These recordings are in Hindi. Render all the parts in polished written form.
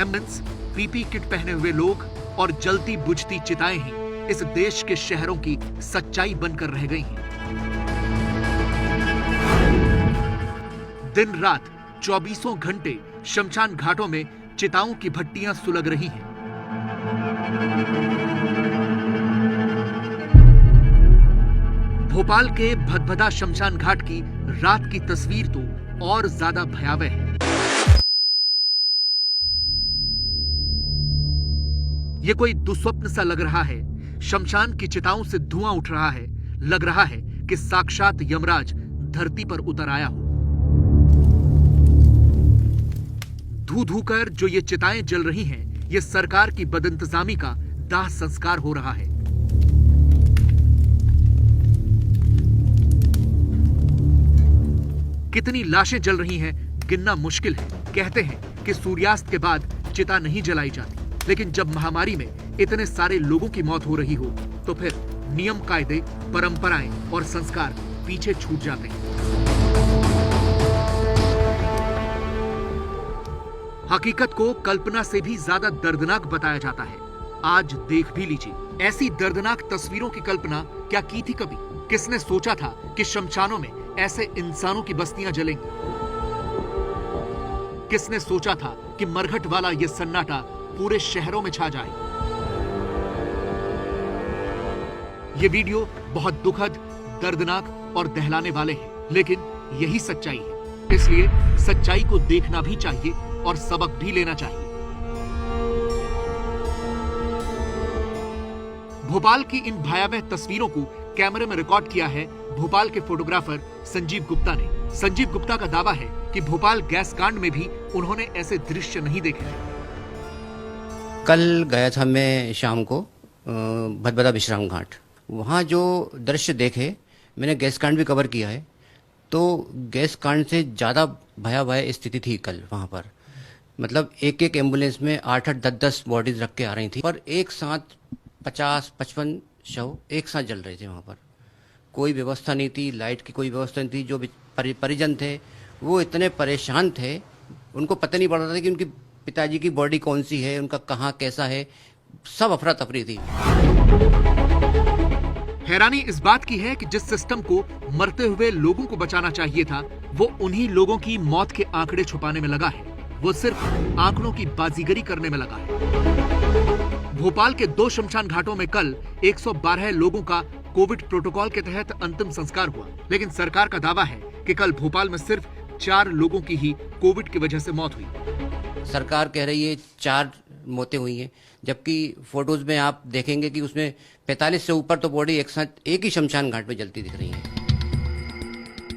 एम्बुलेंस, पीपी किट पहने हुए लोग और जलती बुझती चिताएं ही इस देश के शहरों की सच्चाई बनकर रह गई हैं। दिन रात 24 घंटे शमशान घाटों में चिताओं की भट्टियां सुलग रही हैं। भोपाल के भदभदा शमशान घाट की रात की तस्वीर तो और ज्यादा भयावह है। यह कोई दुस्वप्न सा लग रहा है। शमशान की चिताओं से धुआं उठ रहा है। लग रहा है कि साक्षात यमराज धरती पर उतर आया हो। धू धू कर जो ये चिताएं जल रही हैं, ये सरकार की बदइंतजामी का दाह संस्कार हो रहा है। कितनी लाशें जल रही हैं गिनना मुश्किल है। कहते हैं कि सूर्यास्त के बाद चिता नहीं जलाई जाती, लेकिन जब महामारी में इतने सारे लोगों की मौत हो रही हो तो फिर नियम कायदे, परंपराएं और संस्कार पीछे छूट जाते हैं। हकीकत को कल्पना से भी ज्यादा दर्दनाक बताया जाता है। आज देख भी लीजिए, ऐसी दर्दनाक तस्वीरों की कल्पना क्या की थी कभी? किसने सोचा था कि शमशानों में ऐसे इंसानों की बस्तियां जलेंगी? किसने सोचा था कि मरघट वाला यह सन्नाटा पूरे शहरों में छा जाए? ये वीडियो बहुत दुखद, दर्दनाक और दहलाने वाले हैं, लेकिन यही सच्चाई है। इसलिए सच्चाई को देखना भी चाहिए और सबक भी लेना चाहिए। भोपाल की इन भयावह तस्वीरों को कैमरे में रिकॉर्ड किया है भोपाल के फोटोग्राफर संजीव गुप्ता ने। संजीव गुप्ता का दावा है कि भोपाल गैस कांड में भी उन्होंने ऐसे दृश्य नहीं देखे हैं। कल गया था मैं शाम को भदभदा विश्राम घाट। वहाँ जो दृश्य देखे, मैंने गैस कांड भी कवर किया है, तो गैस कांड से ज़्यादा भयावह स्थिति थी कल वहाँ पर। मतलब एक एक एम्बुलेंस में 8-8, 10-10 बॉडीज रख के आ रही थी और एक साथ 50-55 शव एक साथ जल रहे थे वहाँ पर। कोई व्यवस्था नहीं थी, लाइट की कोई व्यवस्था नहीं थी। जो परिजन थे वो इतने परेशान थे, उनको पता नहीं पड़ रहा था कि उनकी पिताजी की बॉडी कौन सी है, उनका कहाँ कैसा है, सब अफरा तफरी थी। हैरानी इस बात की है कि जिस सिस्टम को मरते हुए लोगों को बचाना चाहिए था, वो उन्हीं लोगों की मौत के आंकड़े छुपाने में लगा है। वो सिर्फ आंकड़ों की बाजीगरी करने में लगा है। भोपाल के 2 शमशान घाटों में कल 112 लोगों का कोविड प्रोटोकॉल के तहत अंतिम संस्कार हुआ, लेकिन सरकार का दावा है कि कल भोपाल में सिर्फ 4 लोगों की ही कोविड की वजह से मौत हुई। सरकार कह रही है 4 मौतें हुई हैं, जबकि फोटोज में आप देखेंगे कि उसमें 45 से ऊपर तो बॉडी एक साथ एक ही शमशान घाट में जलती दिख रही है।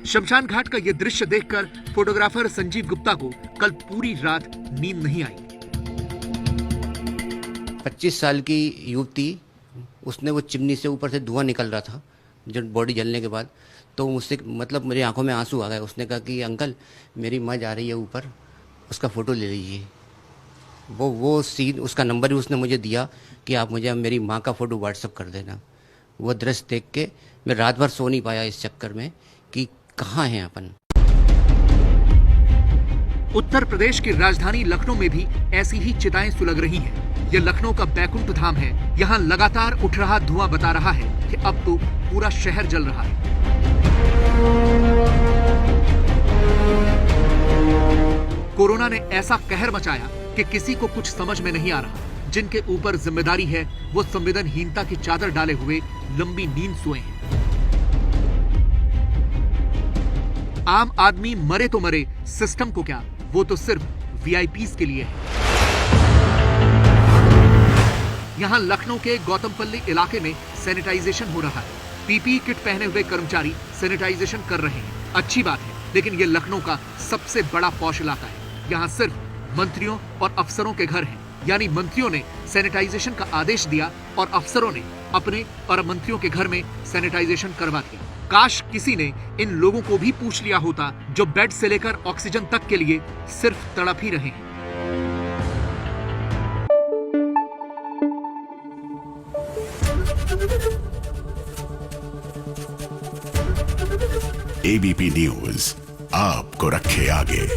शमशान घाट का यह दृश्य देखकर फोटोग्राफर संजीव गुप्ता को कल पूरी रात नींद नहीं आई। 25 साल की युवती, उसने वो चिमनी से ऊपर से धुआं निकल रहा था जो बॉडी जलने के बाद, तो मुझसे मतलब मेरी आंखों में आंसू आ गए। उसने कहा कि अंकल मेरी माँ जा रही है ऊपर, उसका फ़ोटो ले लीजिए। वो सीन, उसका नंबर भी उसने मुझे दिया कि आप मुझे मेरी माँ का फ़ोटो व्हाट्सअप कर देना। वो दृश्य देख के मैं रात भर सो नहीं पाया इस चक्कर में कि कहाँ हैं अपन। उत्तर प्रदेश की राजधानी लखनऊ में भी ऐसी ही चिताएं सुलग रही हैं। यह लखनऊ का बैकुंठ धाम है। यहाँ लगातार उठ रहा धुआं बता रहा है कि अब तो पूरा शहर जल रहा है। कोरोना ने ऐसा कहर मचाया कि किसी को कुछ समझ में नहीं आ रहा। जिनके ऊपर जिम्मेदारी है वो संवेदनहीनता की चादर डाले हुए लंबी नींद सोए हैं। आम आदमी मरे तो मरे, सिस्टम को क्या, वो तो सिर्फ वीआईपीज के लिए है। यहां लखनऊ के गौतमपल्ली इलाके में सैनिटाइजेशन हो रहा है। पीपी किट पहने हुए कर्मचारी सैनिटाइजेशन कर रहे हैं। अच्छी बात है, लेकिन यह लखनऊ का सबसे बड़ा पॉश इलाका है। यहाँ सिर्फ मंत्रियों और अफसरों के घर हैं। यानी मंत्रियों ने सैनिटाइजेशन का आदेश दिया और अफसरों ने अपने और मंत्रियों के घर में सैनिटाइजेशन करवा दिया। काश किसी ने इन लोगों को भी पूछ लिया होता जो बेड से लेकर ऑक्सीजन तक के लिए सिर्फ तड़प ही रहे हैं। एबीपी न्यूज आपको रखे आगे।